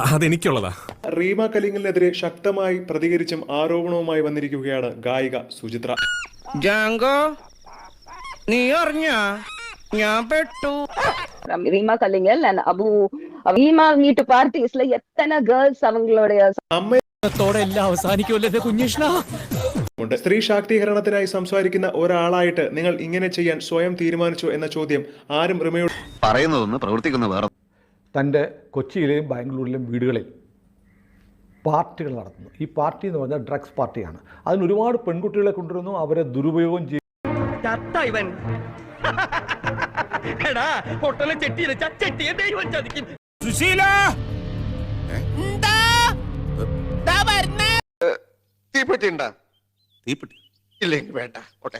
അതെനിക്കുള്ളതാ. റീമ കലിംഗലിനെതിരെ ശക്തമായി പ്രതികരിച്ചും ആരോപണവുമായി വന്നിരിക്കുകയാണ് ഗായിക സുചിത്ര. ജാങ്കോ, നീ അറിഞ്ഞാ ഞാൻ പെട്ടു. Rima Kalingel and Rima need to parties like എത്തന girls അവங்களுடைய അമ്മയോടെ എല്ലാം അവസാനിക്കുമല്ലോ കുഞ്ഞിഷ്ണ. സ്ത്രീ ശാക്തീകരണത്തിനായി സംസാരിക്കുന്ന ഒരാളായിട്ട് നിങ്ങൾ ഇങ്ങനെ ചെയ്യാൻ സ്വയം തീരുമാനിച്ചു എന്ന ചോദ്യം ആരും റിമയോട് പറയുന്നതൊന്ന് പ്രവർത്തിക്കുന്ന വേറെ. തൻ്റെ കൊച്ചിയിലെയും ബാംഗ്ലൂരിലെയും വീടുകളിൽ പാർട്ടികൾ നടത്തുന്നു. ഈ പാർട്ടി എന്ന് പറഞ്ഞാൽ ഡ്രഗ്സ് പാർട്ടിയാണ്. അതിന് ഒരുപാട് പെൺകുട്ടികളെ കൊണ്ടുവരുന്നു, അവരെ ദുരുപയോഗം ചെയ്യും. തീപ്പെട്ടി ഉണ്ടാ? തീപ്പെട്ടി ഇല്ലെങ്കിൽ വേണ്ട. ഓട്ടെ.